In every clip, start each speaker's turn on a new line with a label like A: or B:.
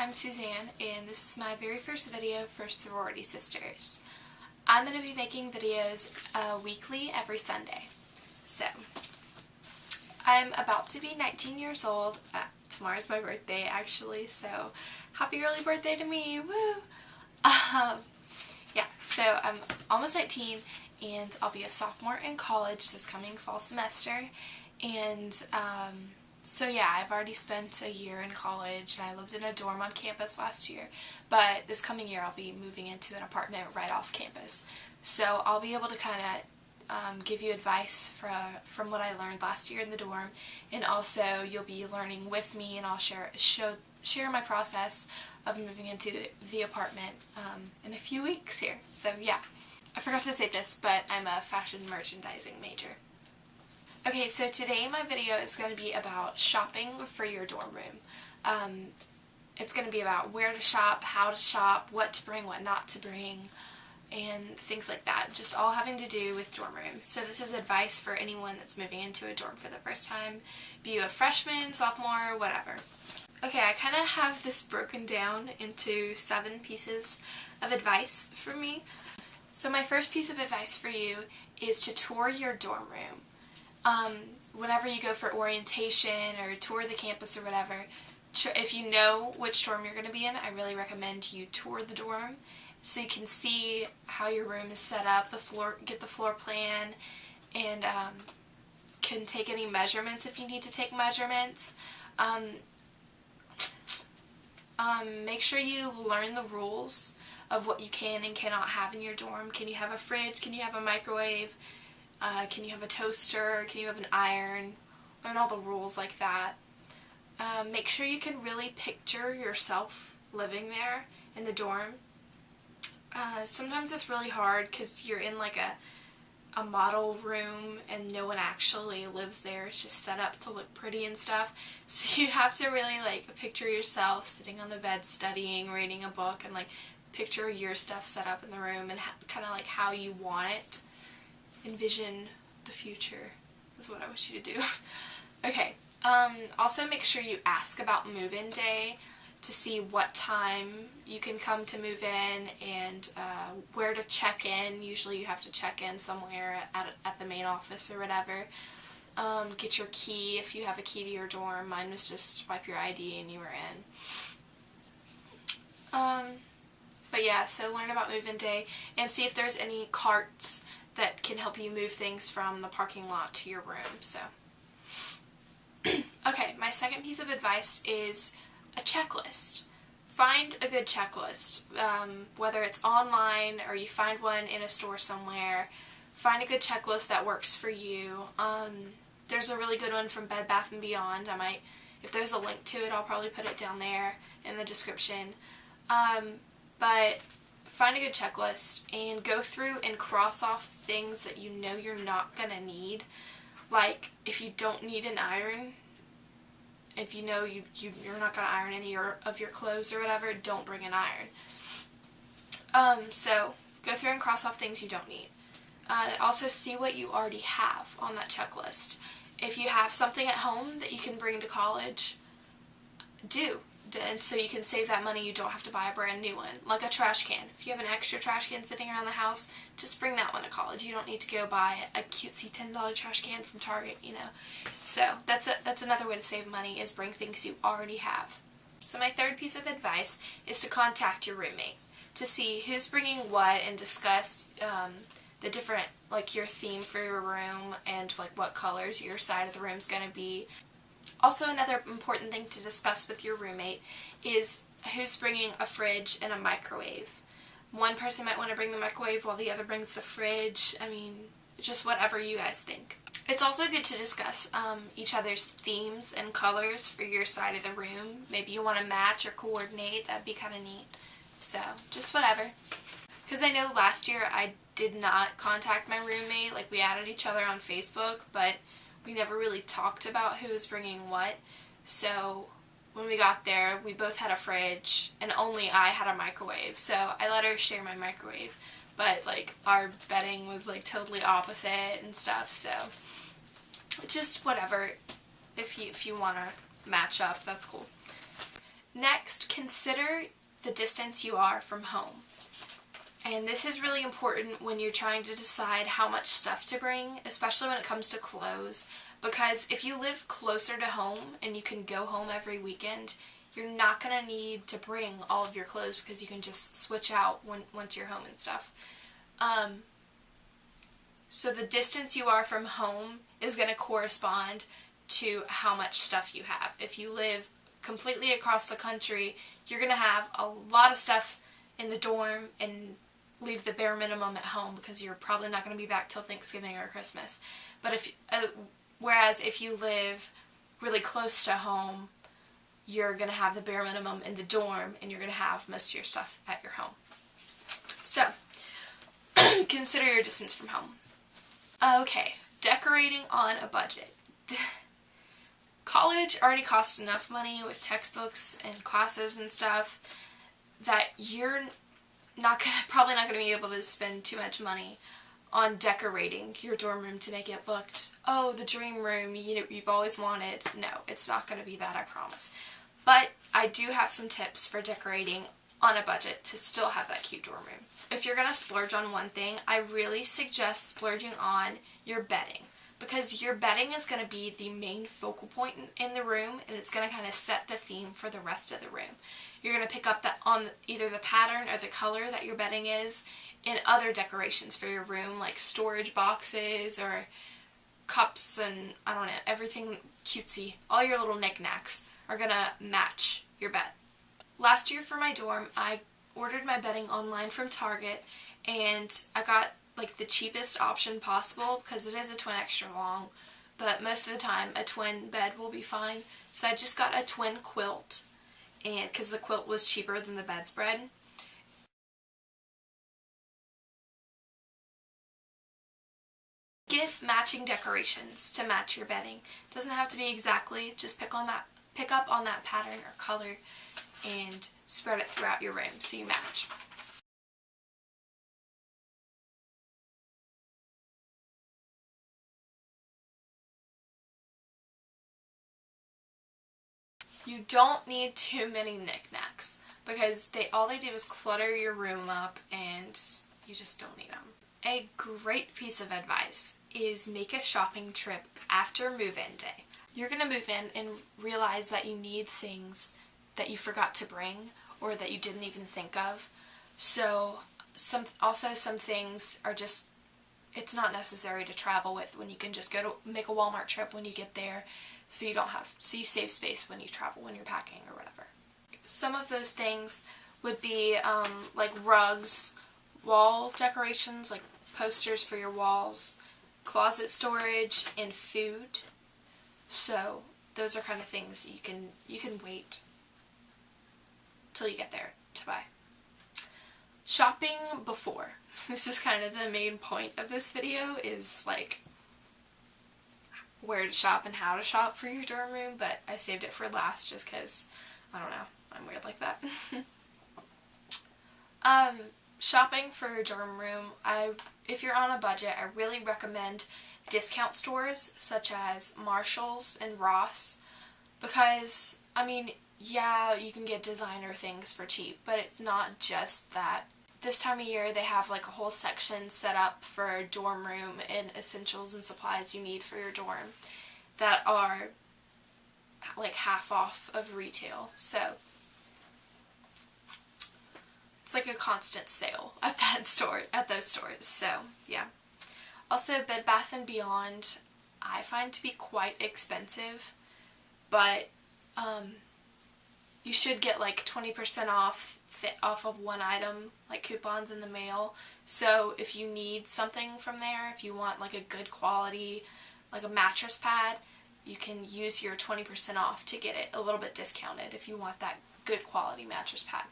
A: I'm Suzanne, and this is my very first video for Sorority Sisters. I'm going to be making videos weekly every Sunday. So, I'm about to be 19 years old. Tomorrow's my birthday, actually, so happy early birthday to me, woo! Yeah, so I'm almost 19, and I'll be a sophomore in college this coming fall semester, and so yeah, I've already spent a year in college, and I lived in a dorm on campus last year, but this coming year I'll be moving into an apartment right off campus. So I'll be able to kind of give you advice from what I learned last year in the dorm, and also you'll be learning with me, and I'll share my process of moving into the apartment in a few weeks here. So yeah, I forgot to say this, but I'm a fashion merchandising major. Okay, so today my video is going to be about shopping for your dorm room. It's going to be about where to shop, how to shop, what to bring, what not to bring, and things like that. Just all having to do with dorm rooms. So this is advice for anyone that's moving into a dorm for the first time, be you a freshman, sophomore, whatever. Okay, I kind of have this broken down into 7 pieces of advice for me. So my first piece of advice for you is to tour your dorm room. Whenever you go for orientation or tour the campus or whatever, if you know which dorm you're going to be in, I really recommend you tour the dorm so you can see how your room is set up, get the floor plan, and can take any measurements if you need to take measurements. Make sure you learn the rules of what you can and cannot have in your dorm. Can you have a fridge? Can you have a microwave? Can you have a toaster? Can you have an iron? Learn all the rules like that. Make sure you can really picture yourself living there in the dorm. Sometimes it's really hard because you're in like a model room and no one actually lives there. It's just set up to look pretty and stuff. So you have to really like picture yourself sitting on the bed studying, reading a book, and like picture your stuff set up in the room and kind of like how you want it. Envision the future is what I wish you to do. Okay, also make sure you ask about move-in day to see what time you can come to move in and where to check in. Usually you have to check in somewhere at the main office or whatever. Get your key if you have a key to your dorm. Mine was just swipe your ID and you were in. But yeah, so learn about move-in day and see if there's any carts that can help you move things from the parking lot to your room. So, okay, my second piece of advice is a checklist. Find a good checklist, whether it's online or you find one in a store somewhere. Find a good checklist that works for you. There's a really good one from Bed Bath & Beyond. If there's a link to it, I'll probably put it down there in the description. But find a good checklist and go through and cross off things that you know you're not going to need. Like, if you don't need an iron, if you know you're not going to iron any of your clothes or whatever, don't bring an iron. So, go through and cross off things you don't need. Also, see what you already have on that checklist. If you have something at home that you can bring to college, do. And so you can save that money, you don't have to buy a brand new one. Like a trash can. If you have an extra trash can sitting around the house, just bring that one to college. You don't need to go buy a cutesy $10 trash can from Target, you know. So that's another way to save money, is bring things you already have. So my third piece of advice is to contact your roommate to see who's bringing what and discuss the different, like your theme for your room and like what colors your side of the room's going to be. Also, another important thing to discuss with your roommate is who's bringing a fridge and a microwave. One person might want to bring the microwave while the other brings the fridge. I mean, just whatever you guys think. It's also good to discuss each other's themes and colors for your side of the room. Maybe you want to match or coordinate. That'd be kind of neat. So, just whatever. Because I know last year I did not contact my roommate. Like, we added each other on Facebook, but we never really talked about who was bringing what. So when we got there, we both had a fridge, and only I had a microwave. So I let her share my microwave. But, like, our bedding was, like, totally opposite and stuff. So just whatever. If you want to match up, that's cool. Next, consider the distance you are from home. And this is really important when you're trying to decide how much stuff to bring, especially when it comes to clothes, because if you live closer to home and you can go home every weekend, you're not going to need to bring all of your clothes because you can just switch out once you're home and stuff. So the distance you are from home is going to correspond to how much stuff you have. If you live completely across the country, you're going to have a lot of stuff in the dorm and leave the bare minimum at home because you're probably not going to be back till Thanksgiving or Christmas. But whereas if you live really close to home, you're going to have the bare minimum in the dorm and you're going to have most of your stuff at your home. So, consider your distance from home. Okay, decorating on a budget. College already costs enough money with textbooks and classes and stuff that you're probably not going to be able to spend too much money on decorating your dorm room to make it look, oh, the dream room you've always wanted. No, it's not going to be that, I promise. But I do have some tips for decorating on a budget to still have that cute dorm room. If you're going to splurge on one thing, I really suggest splurging on your bedding, because your bedding is going to be the main focal point in the room, and it's going to kind of set the theme for the rest of the room. You're going to pick up that on either the pattern or the color that your bedding is in other decorations for your room, like storage boxes or cups and, I don't know, everything cutesy. All your little knickknacks are going to match your bed. Last year for my dorm, I ordered my bedding online from Target, and I got like the cheapest option possible because it is a twin extra long, but most of the time a twin bed will be fine. So I just got a twin quilt, and because the quilt was cheaper than the bedspread. Get matching decorations to match your bedding. It doesn't have to be exactly, just pick up on that pattern or color and spread it throughout your room so you match. You don't need too many knickknacks because all they do is clutter your room up and you just don't need them. A great piece of advice is make a shopping trip after move-in day. You're going to move in and realize that you need things that you forgot to bring or that you didn't even think of. So some things are just, it's not necessary to travel with when you can just make a Walmart trip when you get there. So you save space when you travel, when you're packing or whatever. Some of those things would be like rugs, wall decorations, like posters for your walls, closet storage, and food. So those are kind of things you can wait till you get there to buy. Shopping before. This is kind of the main point of this video, is like where to shop and how to shop for your dorm room, but I saved it for last just because, I don't know, I'm weird like that. Shopping for your dorm room, if you're on a budget, I really recommend discount stores such as Marshall's and Ross, because, I mean, yeah, you can get designer things for cheap, but it's not just that. This time of year, they have like a whole section set up for dorm room and essentials and supplies you need for your dorm that are like half off of retail. So it's like a constant sale at those stores. So yeah. Also, Bed Bath & Beyond, I find to be quite expensive, but you should get like 20% off of one item, like coupons in the mail. So if you need something from there, if you want like a good quality, like a mattress pad, you can use your 20% off to get it a little bit discounted if you want that good quality mattress pad.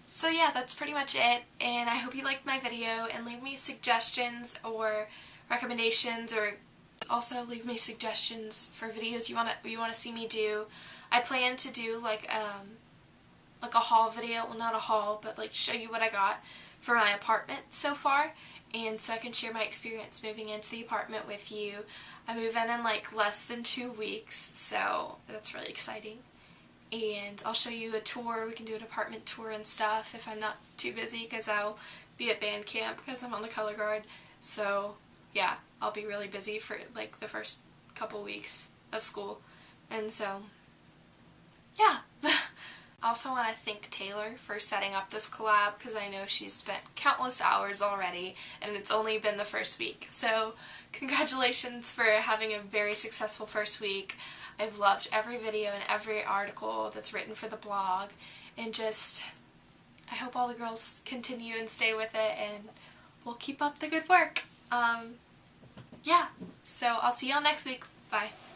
A: So yeah, that's pretty much it, and I hope you liked my video, and leave me suggestions or recommendations, or also leave me suggestions for videos you want to see me do. I plan to do like a haul video, well, not a haul, but like show you what I got for my apartment so far, and so I can share my experience moving into the apartment with you. I move in like less than 2 weeks, so that's really exciting. and I'll show you a tour. We can do an apartment tour and stuff if I'm not too busy, because I'll be at band camp because I'm on the color guard. So yeah, I'll be really busy for like the first couple weeks of school, and so yeah. I also want to thank Taylor for setting up this collab, because I know she's spent countless hours already and it's only been the first week. So congratulations for having a very successful first week. I've loved every video and every article that's written for the blog, and just I hope all the girls continue and stay with it and we'll keep up the good work. Yeah, so I'll see y'all next week. Bye.